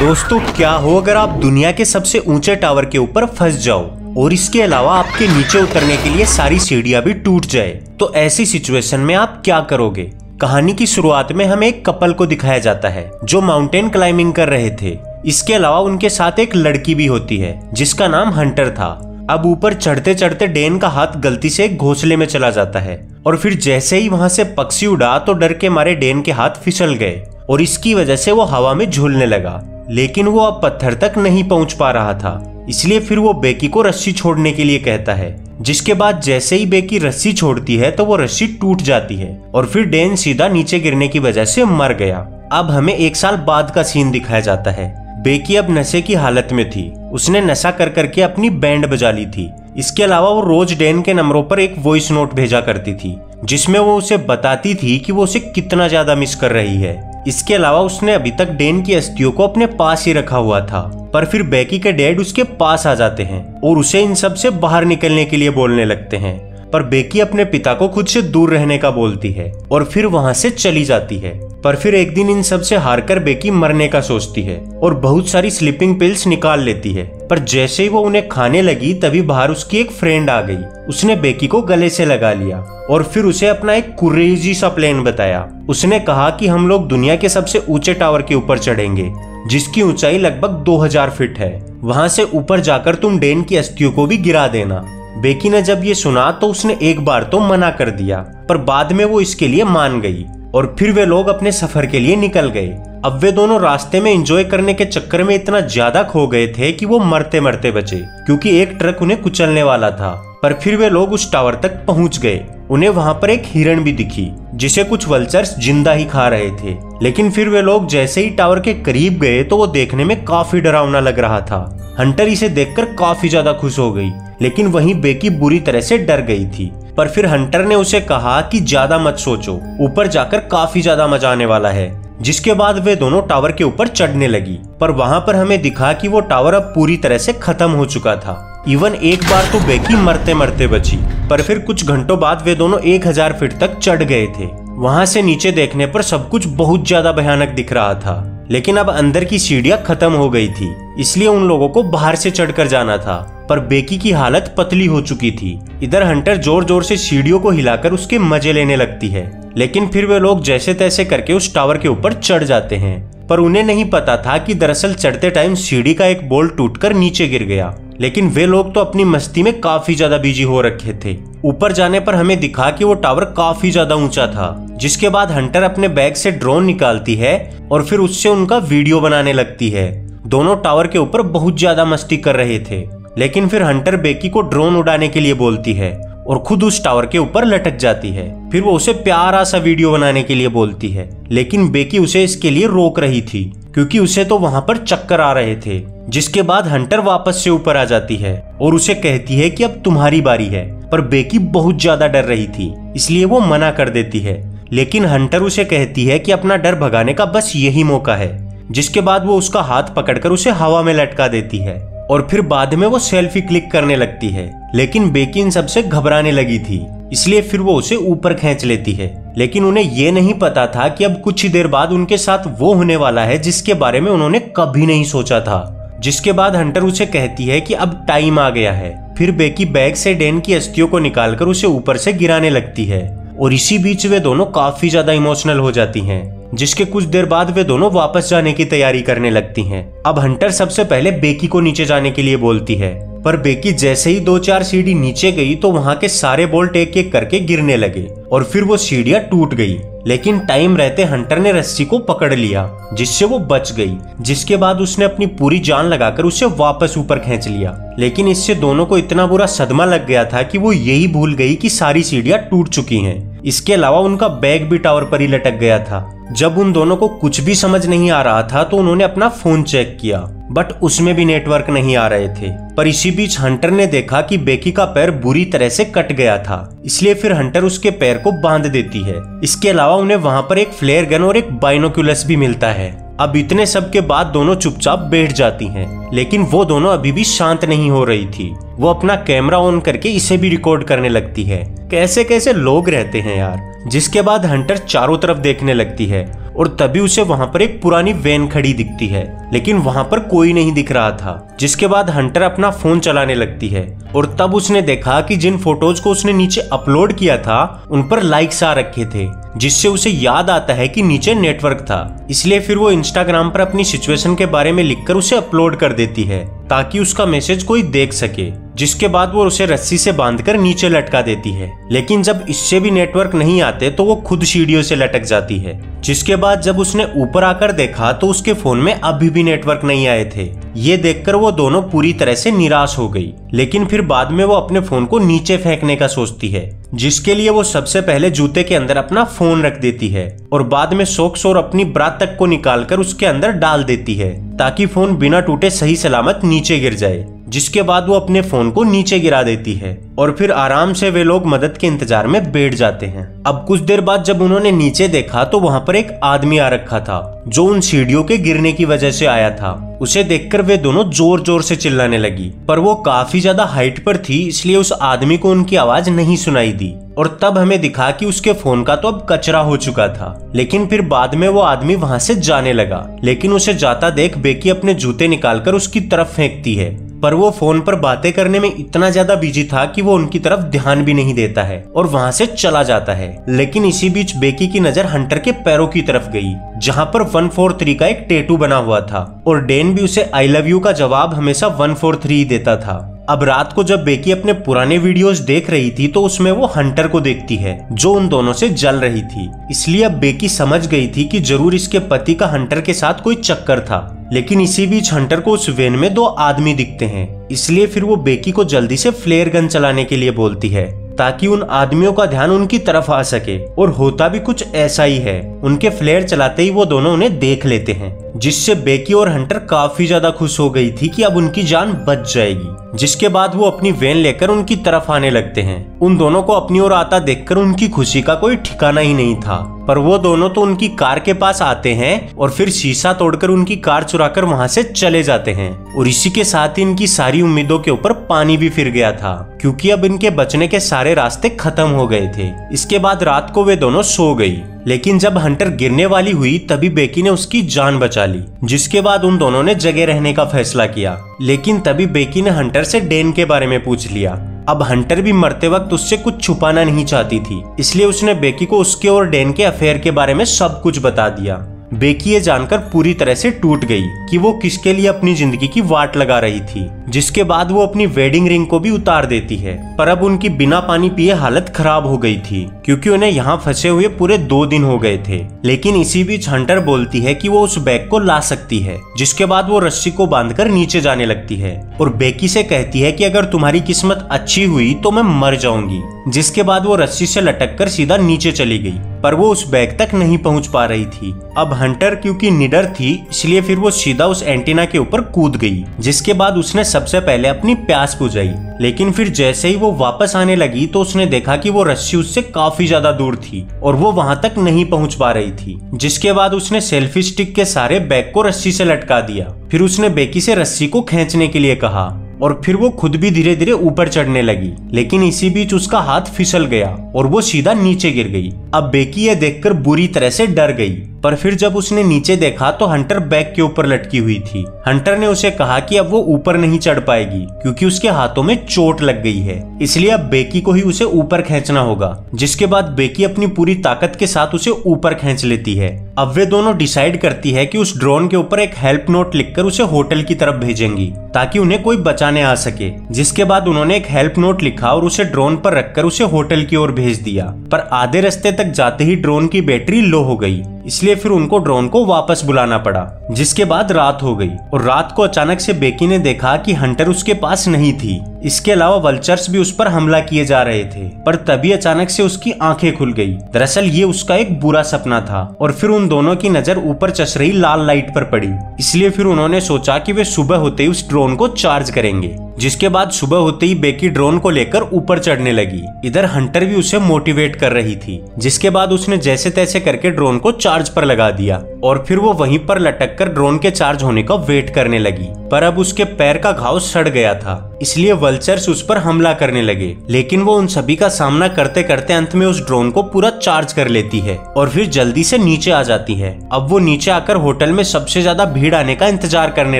दोस्तों क्या हो अगर आप दुनिया के सबसे ऊंचे टावर के ऊपर फंस जाओ और इसके अलावा आपके नीचे उतरने के लिए सारी सीढ़ियां भी टूट जाए, तो ऐसी सिचुएशन में आप क्या करोगे। कहानी की शुरुआत में हमें एक कपल को दिखाया जाता है जो माउंटेन क्लाइंबिंग कर रहे थे। इसके अलावा उनके साथ एक लड़की भी होती है जिसका नाम हंटर था। अब ऊपर चढ़ते चढ़ते डैन का हाथ गलती से एक घोंसले में चला जाता है और फिर जैसे ही वहां से पक्षी उड़ा तो डर के मारे डैन के हाथ फिसल गए और इसकी वजह से वो हवा में झूलने लगा, लेकिन वो अब पत्थर तक नहीं पहुंच पा रहा था। इसलिए फिर वो बेकी को रस्सी छोड़ने के लिए कहता है, जिसके बाद जैसे ही बेकी रस्सी छोड़ती है तो वो रस्सी टूट जाती है और फिर डैन सीधा नीचे गिरने की वजह से मर गया। अब हमें 1 साल बाद का सीन दिखाया जाता है। बेकी अब नशे की हालत में थी। उसने नशा कर करके अपनी बैंड बजा ली थी। इसके अलावा वो रोज डैन के नंबरों पर एक वॉइस नोट भेजा करती थी जिसमें वो उसे बताती थी कि वो उसे कितना ज्यादा मिस कर रही है। इसके अलावा उसने अभी तक डैन की अस्थियों को अपने पास ही रखा हुआ था, पर फिर बेकी के डैड उसके पास आ जाते हैं और उसे इन सब से बाहर निकलने के लिए बोलने लगते हैं। पर बेकी अपने पिता को खुद से दूर रहने का बोलती है और फिर वहां से चली जाती है। पर फिर एक दिन इन सब से हारकर बेकी मरने का सोचती है और बहुत सारी स्लीपिंग पिल्स निकाल लेती है। पर जैसे ही वो उन्हें खाने लगी तभी बाहर उसकी एक फ्रेंड आ गई। उसने बेकी को गले से लगा लिया और फिर उसे अपना एक क्रेजी सा प्लान बताया। उसने कहा कि हम लोग दुनिया के सबसे ऊंचे टावर के ऊपर चढ़ेंगे जिसकी ऊंचाई लगभग 2000 फीट है। वहां से ऊपर जाकर तुम डैन की अस्थियों को भी गिरा देना। बेकी ने जब ये सुना तो उसने एक बार तो मना कर दिया, पर बाद में वो इसके लिए मान गई और फिर वे लोग अपने सफर के लिए निकल गए। अब वे दोनों रास्ते में एंजॉय करने के चक्कर में इतना ज्यादा खो गए थे कि वो मरते मरते बचे, क्योंकि एक ट्रक उन्हें कुचलने वाला था। पर फिर वे लोग उस टावर तक पहुंच गए। उन्हें वहां पर एक हिरण भी दिखी जिसे कुछ वल्चर्स जिंदा ही खा रहे थे। लेकिन फिर वे लोग जैसे ही टावर के करीब गए तो वो देखने में काफी डरावना लग रहा था। हंटर इसे देखकर काफी ज्यादा खुश हो गई, लेकिन वहीं बेकी बुरी तरह से डर गई थी। पर फिर हंटर ने उसे कहा कि ज्यादा मत सोचो, ऊपर जाकर काफी ज्यादा मजा आने वाला है। जिसके बाद वे दोनों टावर के ऊपर चढ़ने लगी। पर वहां पर हमें दिखा कि वो टावर अब पूरी तरह से खत्म हो चुका था। इवन एक बार तो बेकी मरते मरते बची। पर फिर कुछ घंटों बाद वे दोनों 1000 फीट तक चढ़ गए थे। वहां से नीचे देखने पर सब कुछ बहुत ज्यादा भयानक दिख रहा था, लेकिन अब अंदर की सीढ़ियां खत्म हो गई थी, इसलिए उन लोगों को बाहर से चढ़कर जाना था। पर बेकी की हालत पतली हो चुकी थी। इधर हंटर जोर जोर से सीढ़ियों को हिलाकर उसके मजे लेने लगती है, लेकिन फिर वे लोग जैसे तैसे करके उस टावर के ऊपर चढ़ जाते हैं। पर उन्हें नहीं पता था कि दरअसल चढ़ते टाइम सीढ़ी का एक बोल्ट टूटकर नीचे गिर गया। लेकिन वे लोग तो अपनी मस्ती में काफी ज्यादा बिजी हो रखे थे। ऊपर जाने पर हमें दिखा कि वो टावर काफी ज्यादा ऊंचा था। जिसके बाद हंटर अपने बैग से ड्रोन निकालती है और फिर उससे उनका वीडियो बनाने लगती है। दोनों टावर के ऊपर बहुत ज्यादा मस्ती कर रहे थे, लेकिन फिर हंटर बेकी को ड्रोन उड़ाने के लिए बोलती है और खुद उस टावर के ऊपर लटक जाती है। फिर वो उसे प्यारा सा वीडियो बनाने के लिए बोलती है, लेकिन बेकी उसे इसके लिए रोक रही थी क्योंकि उसे तो वहां पर चक्कर आ रहे थे। जिसके बाद हंटर वापस से ऊपर आ जाती है और उसे कहती है कि अब तुम्हारी बारी है। पर बेकी बहुत ज्यादा डर रही थी, इसलिए वो मना कर देती है। लेकिन हंटर उसे कहती है कि अपना डर भगाने का बस यही मौका है। जिसके बाद वो उसका हाथ पकड़कर उसे हवा में लटका देती है और फिर बाद में वो सेल्फी क्लिक करने लगती है। लेकिन बेकी इन सबसे घबराने लगी थी, इसलिए फिर वो उसे ऊपर खींच लेती है। लेकिन उन्हें ये नहीं पता था कि अब कुछ ही देर बाद उनके साथ वो होने वाला है जिसके बारे में उन्होंने कभी नहीं सोचा था। जिसके बाद हंटर उसे कहती है कि अब टाइम आ गया है। फिर बेकी बैग से डैन की अस्थियों को निकालकर उसे ऊपर से गिराने लगती है और इसी बीच वे दोनों काफी ज्यादा इमोशनल हो जाती हैं। जिसके कुछ देर बाद वे दोनों वापस जाने की तैयारी करने लगती हैं। अब हंटर सबसे पहले बेकी को नीचे जाने के लिए बोलती है, पर बेकी जैसे ही 2-4 सीढ़ी नीचे गई तो वहां के सारे बोल्ट एक एक करके गिरने लगे और फिर वो सीढ़ियां टूट गई। लेकिन टाइम रहते हंटर ने रस्सी को पकड़ लिया जिससे वो बच गई। जिसके बाद उसने अपनी पूरी जान लगाकर उसे वापस ऊपर खींच लिया। लेकिन इससे दोनों को इतना बुरा सदमा लग गया था कि वो यही भूल गई कि सारी सीढ़ियां टूट चुकी हैं। इसके अलावा उनका बैग भी टावर पर ही लटक गया था। जब उन दोनों को कुछ भी समझ नहीं आ रहा था तो उन्होंने अपना फोन चेक किया, बट उसमें भी नेटवर्क नहीं आ रहे थे। पर इसी बीच हंटर ने देखा कि बेकी का पैर बुरी तरह से कट गया था, इसलिए फिर हंटर उसके पैर को बांध देती है। इसके अलावा उन्हें वहां पर एक फ्लेयर गन और एक बाइनोक्यूलस भी मिलता है। अब इतने सब के बाद दोनों चुपचाप बैठ जाती हैं, लेकिन वो दोनों अभी भी शांत नहीं हो रही थी। वो अपना कैमरा ऑन करके इसे भी रिकॉर्ड करने लगती है। कैसे कैसे लोग रहते हैं यार। जिसके बाद हंटर चारों तरफ देखने लगती है और तभी उसे वहां पर एक पुरानी वैन खड़ी दिखती है, लेकिन वहां पर कोई नहीं दिख रहा था। जिसके बाद हंटर अपना फोन चलाने लगती है और तब उसने देखा कि जिन फोटोज को उसने नीचे अपलोड किया था उन पर लाइक्स आ रखे थे, जिससे उसे याद आता है कि नीचे नेटवर्क था। इसलिए फिर वो इंस्टाग्राम पर अपनी सिचुएशन के बारे में लिखकर उसे अपलोड कर देती है ताकि उसका मैसेज कोई देख सके। जिसके बाद वो उसे रस्सी से बांधकर नीचे लटका देती है, लेकिन जब इससे भी नेटवर्क नहीं आते तो वो खुद सीढ़ियों से लटक जाती है। जिसके बाद जब उसने ऊपर आकर देखा तो उसके फोन में अभी भी नेटवर्क नहीं आए थे। ये देखकर वो दोनों पूरी तरह से निराश हो गई, लेकिन फिर बाद में वो अपने फोन को नीचे फेंकने का सोचती है, जिसके लिए वो सबसे पहले जूते के अंदर अपना फोन रख देती है और बाद में सॉक्स और अपनी ब्रा तक को निकालकर उसके अंदर डाल देती है ताकि फोन बिना टूटे सही सलामत नीचे गिर जाए। जिसके बाद वो अपने फोन को नीचे गिरा देती है और फिर आराम से वे लोग मदद के इंतजार में बैठ जाते हैं। अब कुछ देर बाद जब उन्होंने नीचे देखा तो वहां पर एक आदमी आ रखा था जो उन सीढ़ियों के गिरने की वजह से आया था। उसे देखकर वे दोनों जोर जोर से चिल्लाने लगी, पर वो काफी ज्यादा हाइट पर थी, इसलिए उस आदमी को उनकी आवाज नहीं सुनाई दी। और तब हमें दिखा कि उसके फोन का तो अब कचरा हो चुका था, लेकिन फिर बाद में वो आदमी वहां से जाने लगा। लेकिन उसे जाता देख बेकी अपने जूते निकालकर उसकी तरफ फेंकती है, पर वो फोन पर बातें करने में इतना ज्यादा बिजी था कि वो उनकी तरफ ध्यान भी नहीं देता है और वहां से चला जाता है। लेकिन इसी बीच बेकी की नजर हंटर के पैरों की तरफ गई, जहां पर 143 का एक टैटू बना हुआ था और डैन भी उसे आई लव यू का जवाब हमेशा 143 देता था। अब रात को जब बेकी अपने पुराने वीडियोस देख रही थी तो उसमें वो हंटर को देखती है जो उन दोनों से जल रही थी। इसलिए अब बेकी समझ गई थी कि जरूर इसके पति का हंटर के साथ कोई चक्कर था। लेकिन इसी बीच हंटर को उस वैन में 2 आदमी दिखते हैं, इसलिए फिर वो बेकी को जल्दी से फ्लेयर गन चलाने के लिए बोलती है ताकि उन आदमियों का ध्यान उनकी तरफ आ सके। और होता भी कुछ ऐसा ही है। उनके फ्लेयर चलाते ही वो दोनों उन्हें देख लेते हैं, जिससे बेकी और हंटर काफी ज्यादा खुश हो गई थी कि अब उनकी जान बच जाएगी। जिसके बाद वो अपनी वैन लेकर उनकी तरफ आने लगते हैं। उन दोनों को अपनी ओर आता देखकर उनकी खुशी का कोई ठिकाना ही नहीं था, पर वो दोनों तो उनकी कार के पास आते हैं और फिर शीशा तोड़कर उनकी कार चुराकर वहां से चले जाते हैं। और इसी के साथ ही इनकी सारी उम्मीदों के ऊपर पानी भी फिर गया था, क्योंकि अब इनके बचने के सारे रास्ते खत्म हो गए थे। इसके बाद रात को वे दोनों सो गई, लेकिन जब हंटर गिरने वाली हुई तभी बेकी ने उसकी जान बचा ली। जिसके बाद उन दोनों ने जगह रहने का फैसला किया, लेकिन तभी बेकी ने हंटर से डैन के बारे में पूछ लिया। अब हंटर भी मरते वक्त उससे कुछ छुपाना नहीं चाहती थी, इसलिए उसने बेकी को उसके और डैन के अफेयर के बारे में सब कुछ बता दिया। बेकी ये जानकर पूरी तरह से टूट गई कि वो किसके लिए अपनी जिंदगी की वाट लगा रही थी। जिसके बाद वो अपनी वेडिंग रिंग को भी उतार देती है, पर अब उनकी बिना पानी पिए हालत खराब हो गई थी, क्योंकि उन्हें यहाँ फंसे हुए पूरे 2 दिन हो गए थे। लेकिन इसी बीच हंटर बोलती है कि वो उस बैग को ला सकती है। जिसके बाद वो रस्सी को बांधकर नीचे जाने लगती है और बेकी से कहती है कि अगर तुम्हारी किस्मत अच्छी हुई तो मैं मर जाऊंगी। जिसके बाद वो रस्सी से लटककर सीधा नीचे चली गई, पर वो उस बैग तक नहीं पहुंच पा रही थी। अब हंटर क्योंकि निडर थी, इसलिए फिर वो सीधा उस एंटीना के ऊपर कूद गई। जिसके बाद उसने सबसे पहले अपनी प्यास बुझाई, लेकिन फिर जैसे ही वो वापस आने लगी तो उसने देखा कि वो रस्सी उससे काफी ज्यादा दूर थी और वो वहां तक नहीं पहुंच पा रही थी। जिसके बाद उसने सेल्फी स्टिक के सारे बैग को रस्सी से लटका दिया। फिर उसने बेकी से रस्सी को खींचने के लिए कहा और फिर वो खुद भी धीरे धीरे ऊपर चढ़ने लगी, लेकिन इसी बीच उसका हाथ फिसल गया और वो सीधा नीचे गिर गई। अब बेकी ये देखकर बुरी तरह से डर गई, पर फिर जब उसने नीचे देखा तो हंटर बैग के ऊपर लटकी हुई थी। हंटर ने उसे कहा कि अब वो ऊपर नहीं चढ़ पाएगी क्योंकि उसके हाथों में चोट लग गई है, इसलिए अब बेकी को ही उसे ऊपर खींचना होगा। जिसके बाद बेकी अपनी पूरी ताकत के साथ उसे ऊपर खींच लेती है। अब वे दोनों डिसाइड करती है कि उस ड्रोन के ऊपर एक हेल्प नोट लिखकर उसे होटल की तरफ भेजेंगी ताकि उन्हें कोई बचाने आ सके। जिसके बाद उन्होंने एक हेल्प नोट लिखा और उसे ड्रोन पर रखकर उसे होटल की ओर भेज दिया, पर आधे रास्ते तक जाते ही ड्रोन की बैटरी लो हो गई, इसलिए फिर उनको ड्रोन को वापस बुलाना पड़ा। जिसके बाद रात हो गई और रात को अचानक से बेकी ने देखा कि हंटर उसके पास नहीं थी। इसके अलावा वल्चर्स भी उस पर हमला किए जा रहे थे, पर तभी अचानक से उसकी आंखें खुल गई। दरअसल ये उसका एक बुरा सपना था और फिर उन दोनों की नजर ऊपर चस रही लाल लाइट पर पड़ी, इसलिए फिर उन्होंने सोचा कि वे सुबह होते ही उस ड्रोन को चार्ज करेंगे। जिसके बाद सुबह होते ही बेकी ड्रोन को लेकर ऊपर चढ़ने लगी। इधर हंटर भी उसे मोटिवेट कर रही थी। जिसके बाद उसने जैसे तैसे करके ड्रोन को चार्ज पर लगा दिया और फिर वो वहीं पर लटक कर ड्रोन के चार्ज होने का वेट करने लगी। पर अब उसके पैर का घाव सड़ गया था, इसलिए वल्चर्स उस पर हमला करने लगे। लेकिन वो उन सभी का सामना करते करते अंत में उस ड्रोन को पूरा चार्ज कर लेती है और फिर जल्दी से नीचे आ जाती है। अब वो नीचे आकर होटल में सबसे ज्यादा भीड़ आने का इंतजार करने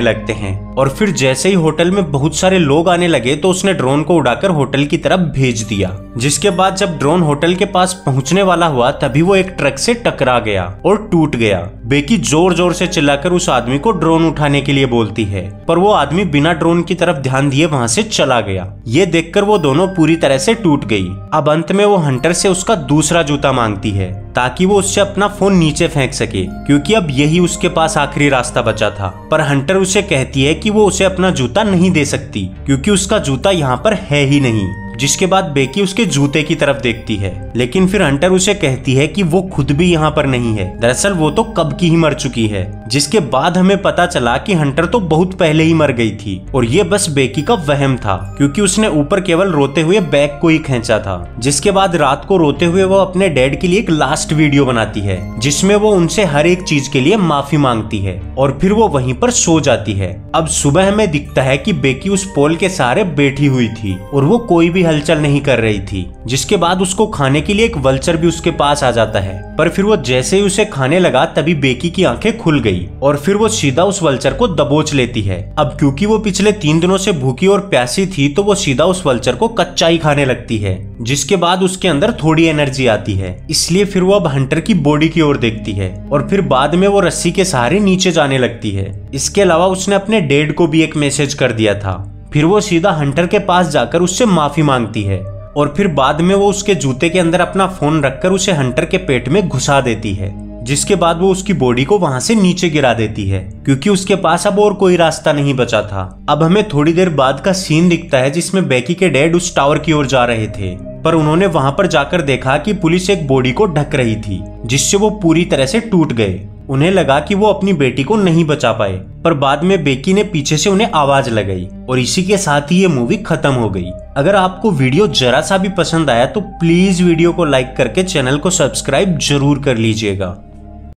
लगते हैं और फिर जैसे ही होटल में बहुत सारे लोग आने लगे तो उसने ड्रोन को उड़ाकर होटल की तरफ भेज दिया। जिसके बाद जब ड्रोन होटल के पास पहुंचने वाला हुआ तभी वो एक ट्रक से टकरा गया और टूट गया। बेकी जोर जोर से चिल्लाकर उस आदमी को ड्रोन उठाने के लिए बोलती है, पर वो आदमी बिना ड्रोन की तरफ ध्यान दिए वहां से चला गया। ये देखकर वो दोनों पूरी तरह से टूट गई। अब अंत में वो हंटर से उसका दूसरा जूता मांगती है ताकि वो उससे अपना फोन नीचे फेंक सके, क्योंकि अब यही उसके पास आखिरी रास्ता बचा था। पर हंटर उसे कहती है कि वो उसे अपना जूता नहीं दे सकती क्योंकि उसका जूता यहाँ पर है ही नहीं। जिसके बाद बेकी उसके जूते की तरफ देखती है, लेकिन फिर हंटर उसे कहती है कि वो खुद भी यहाँ पर नहीं है, दरअसल वो तो कब की ही मर चुकी है। जिसके बाद हमें पता चला कि हंटर तो बहुत पहले ही मर गई थी और ये बस बेकी का वहम था, क्योंकि उसने ऊपर केवल रोते हुए बैग को ही खींचा था। जिसके बाद रात को रोते हुए वो अपने डैड के लिए एक लास्ट वीडियो बनाती है जिसमें वो उनसे हर एक चीज के लिए माफी मांगती है और फिर वो वहीं पर सो जाती है। अब सुबह हमें दिखता है कि बेकी उस पोल के सहारे बैठी हुई थी और वो कोई भी हलचल नहीं कर रही थी। जिसके बाद उसको खाने के लिए एक वल्चर भी उसके पास आ जाता है, पर फिर वो जैसे ही उसे खाने लगा तभी बेकी की आंखें खुल गई और फिर वो सीधा उस वल्चर को दबोच लेती है। अब क्योंकि वो पिछले 3 दिनों से भूखी और प्यासी थी तो वो सीधा उस वल्चर को कच्चा ही खाने लगती है। जिसके बाद उसके अंदर थोड़ी एनर्जी आती है, इसलिए फिर वो अब हंटर की बॉडी की ओर देखती है और फिर बाद में वो रस्सी के सहारे नीचे जाने लगती है। इसके अलावा उसने अपने डैड को भी एक मैसेज कर दिया था। फिर वो सीधा हंटर के पास जाकर उससे माफी मांगती है और फिर बाद में वो उसके जूते के अंदर अपना फोन रखकर उसे हंटर के पेट में घुसा देती है। जिसके बाद वो उसकी बॉडी को वहां से नीचे गिरा देती है क्योंकि उसके पास अब और कोई रास्ता नहीं बचा था। अब हमें थोड़ी देर बाद का सीन दिखता है जिसमें बेकी के डैड उस टावर की ओर जा रहे थे, पर उन्होंने वहां पर जाकर देखा कि पुलिस एक बॉडी को ढक रही थी जिससे वो पूरी तरह से टूट गए। उन्हें लगा कि वो अपनी बेटी को नहीं बचा पाए, पर बाद में बेकी ने पीछे से उन्हें आवाज लगाई और इसी के साथ ही ये मूवी खत्म हो गई। अगर आपको वीडियो जरा सा भी पसंद आया तो प्लीज वीडियो को लाइक करके चैनल को सब्सक्राइब जरूर कर लीजिएगा।